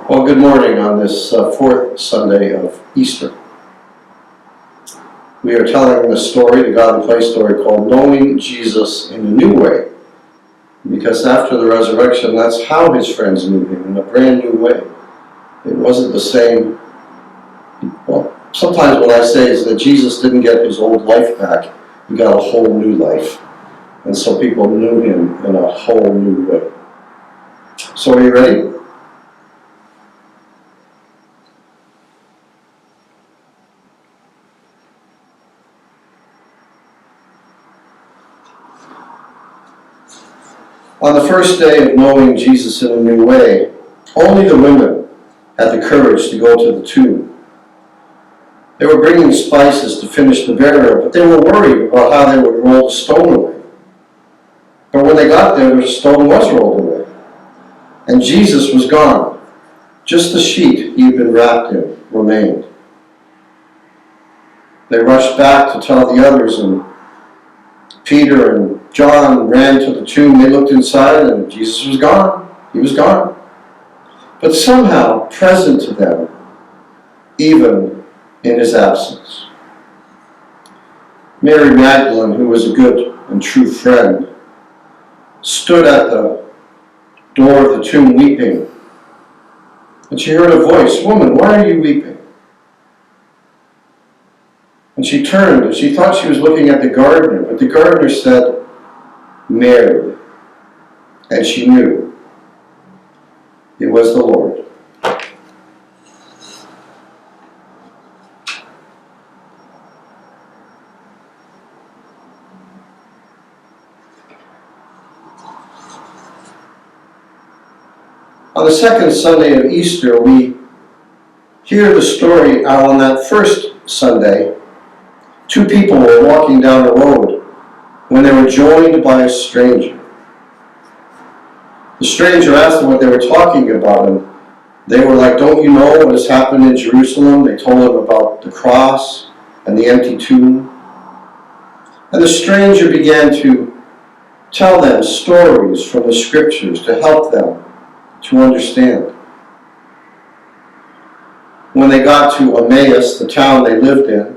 Well, good morning on this fourth Sunday of Easter. We are telling the story, the God and Play story, called Knowing Jesus in a New Way. Because after the resurrection, that's how his friends knew him, in a brand new way. It wasn't the same. Well, sometimes what I say is that Jesus didn't get his old life back. He got a whole new life. And so people knew him in a whole new way. So are you ready? On the first day of knowing Jesus in a new way, only the women had the courage to go to the tomb. They were bringing spices to finish the burial, but they were worried about how they would roll the stone away. But when they got there, the stone was rolled away, and Jesus was gone. Just the sheet he had been wrapped in remained. They rushed back to tell the others, and Peter and John ran to the tomb. They looked inside, and Jesus was gone. He was gone. But somehow present to them, even in his absence. Mary Magdalene, who was a good and true friend, stood at the door of the tomb weeping. And she heard a voice, "Woman, why are you weeping?" And she turned, and she thought she was looking at the gardener, but the gardener said, "Mary." And she knew it was the Lord. On the second Sunday of Easter, we hear the story how on that first Sunday, two people were walking down the road when they were joined by a stranger. The stranger asked them what they were talking about, and they were like, "Don't you know what has happened in Jerusalem?" They told him about the cross and the empty tomb. And the stranger began to tell them stories from the scriptures to help them to understand. When they got to Emmaus, the town they lived in,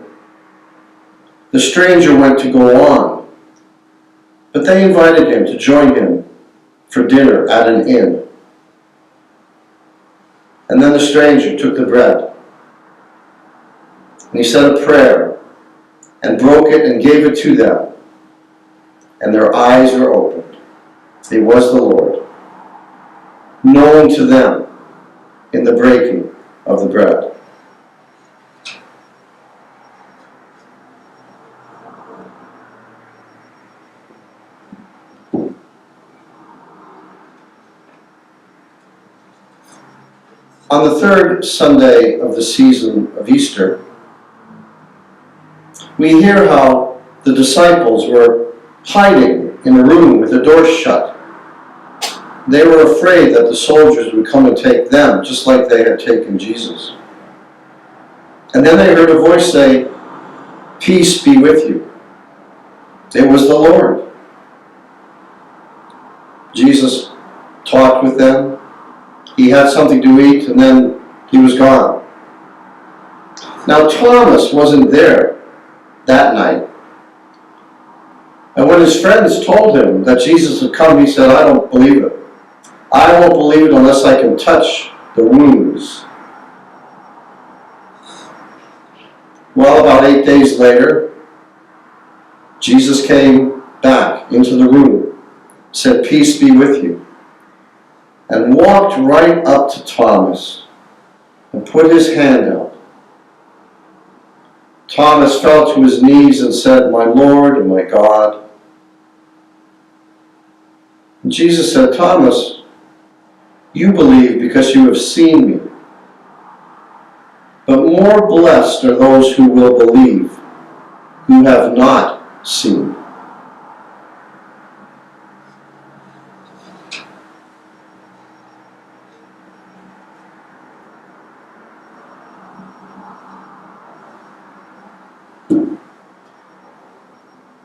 the stranger went to go on, but they invited him to join him for dinner at an inn. And then the stranger took the bread, and he said a prayer, and broke it and gave it to them, and their eyes were opened. It was the Lord, known to them in the breaking of the bread. On the third Sunday of the season of Easter, we hear how the disciples were hiding in a room with the door shut. They were afraid that the soldiers would come and take them, just like they had taken Jesus. And then they heard a voice say, "Peace be with you." It was the Lord. Jesus talked with them. He had something to eat, and then he was gone. Now Thomas wasn't there that night. And when his friends told him that Jesus had come, he said, "I don't believe it. I won't believe it unless I can touch the wounds." Well, about 8 days later, Jesus came back into the room, said, "Peace be with you," and walked right up to Thomas and put his hand out. Thomas fell to his knees and said, "My Lord and my God." And Jesus said, "Thomas, you believe because you have seen me. But more blessed are those who will believe, who have not seen."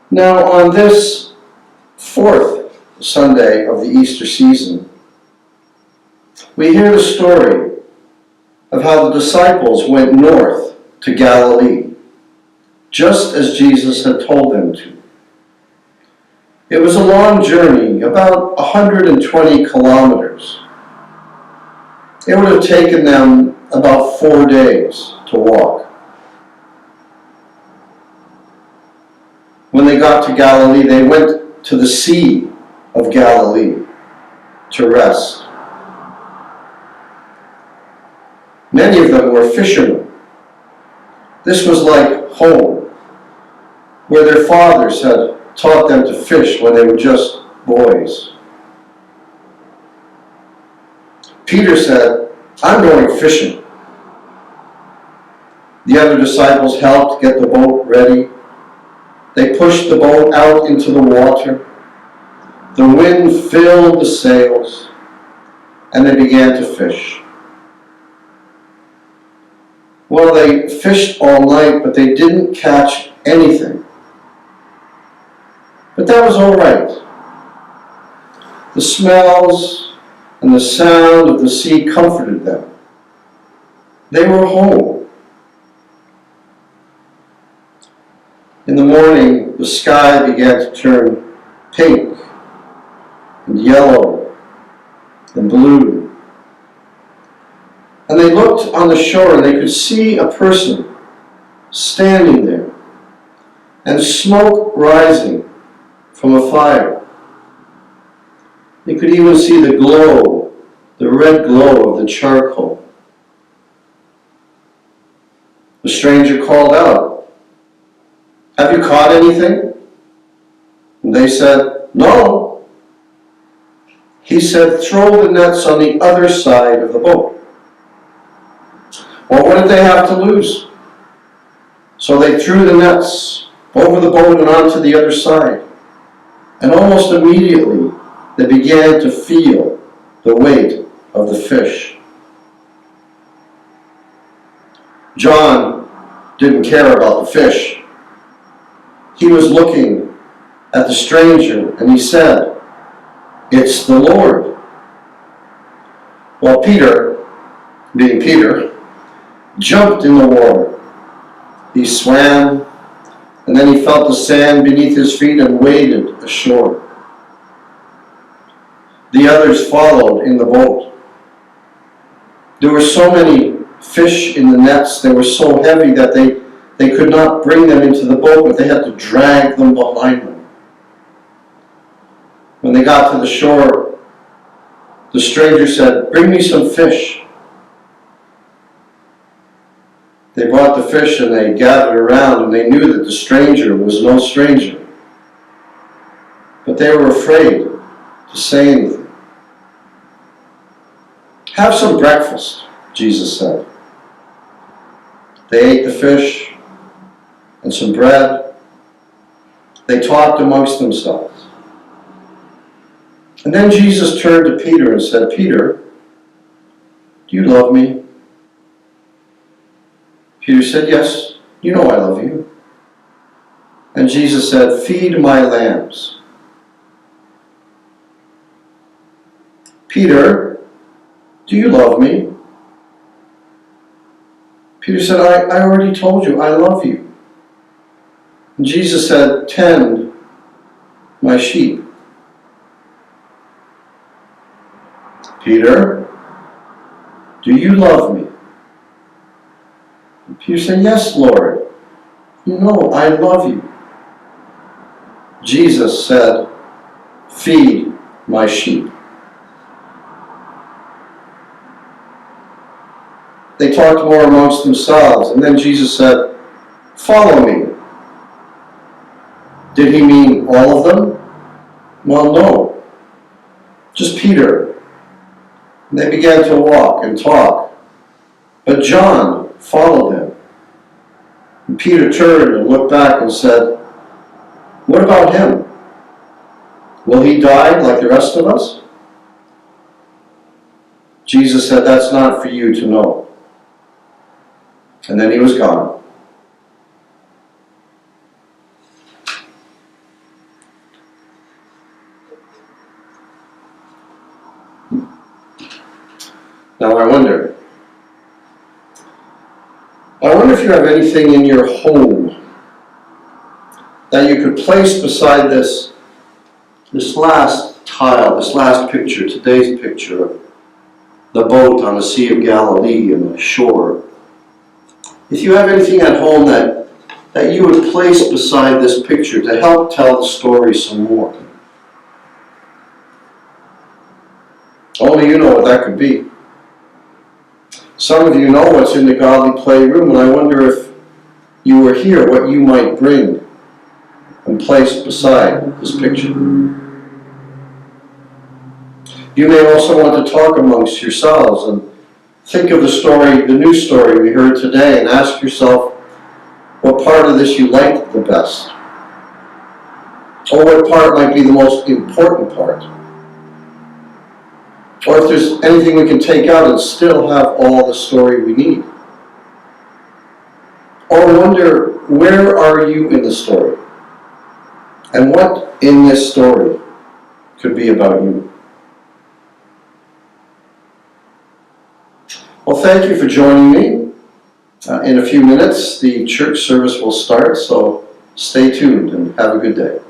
Now, on this fourth Sunday of the Easter season, we hear the story of how the disciples went north to Galilee, just as Jesus had told them to. It was a long journey, about 120 kilometers. It would have taken them about 4 days to walk. When they got to Galilee, they went to the Sea of Galilee to rest. Many of them were fishermen. This was like home, where their fathers had taught them to fish when they were just boys. Peter said, "I'm going fishing." The other disciples helped get the boat ready. They pushed the boat out into the water. The wind filled the sails, and they began to fish. Well, they fished all night, but they didn't catch anything. But that was all right. The smells and the sound of the sea comforted them. They were home. In the morning, the sky began to turn pink and yellow and blue. And they looked on the shore and they could see a person standing there and smoke rising from a fire. They could even see the glow, the red glow of the charcoal. The stranger called out, "Have you caught anything?" And they said, "No." He said, "Throw the nets on the other side of the boat." Well, what did they have to lose? So they threw the nets over the boat and onto the other side. And almost immediately, they began to feel the weight of the fish. John didn't care about the fish. He was looking at the stranger and he said, "It's the Lord." Well, Peter, being Peter, jumped in the water. He swam, and then he felt the sand beneath his feet and waded ashore. The others followed in the boat. There were so many fish in the nets, they were so heavy that they could not bring them into the boat, but they had to drag them behind them. When they got to the shore, the stranger said, "Bring me some fish." They brought the fish and they gathered around, and they knew that the stranger was no stranger. But they were afraid to say anything. "Have some breakfast," Jesus said. They ate the fish and some bread. They talked amongst themselves. And then Jesus turned to Peter and said, "Peter, do you love me?" Peter said, "Yes, you know I love you." And Jesus said, "Feed my lambs." "Peter, do you love me?" Peter said, I already told you I love you." And Jesus said, "Tend my sheep." "Peter, do you love me?" And Peter said, "Yes, Lord, you know I love you." Jesus said, "Feed my sheep." They talked more amongst themselves, and then Jesus said, "Follow me." Did he mean all of them? Well, no. Just Peter. And they began to walk and talk. But John followed him. And Peter turned and looked back and said, "What about him? Will he die like the rest of us?" Jesus said, "That's not for you to know." And then he was gone. Now I wonder, wonder if you have anything in your home that you could place beside this last tile, this last picture, today's picture of the boat on the Sea of Galilee and the shore. If you have anything at home that you would place beside this picture to help tell the story some more. Only you know what that could be. Some of you know what's in the Godly Playroom, and I wonder if you were here, what you might bring and place beside this picture. You may also want to talk amongst yourselves and think of the story, the new story we heard today, and ask yourself what part of this you liked the best, or what part might be the most important part, or if there's anything we can take out and still have all the story we need. Or wonder, where are you in the story? And what in this story could be about you? Well, thank you for joining me. In a few minutes, the church service will start, so stay tuned and have a good day.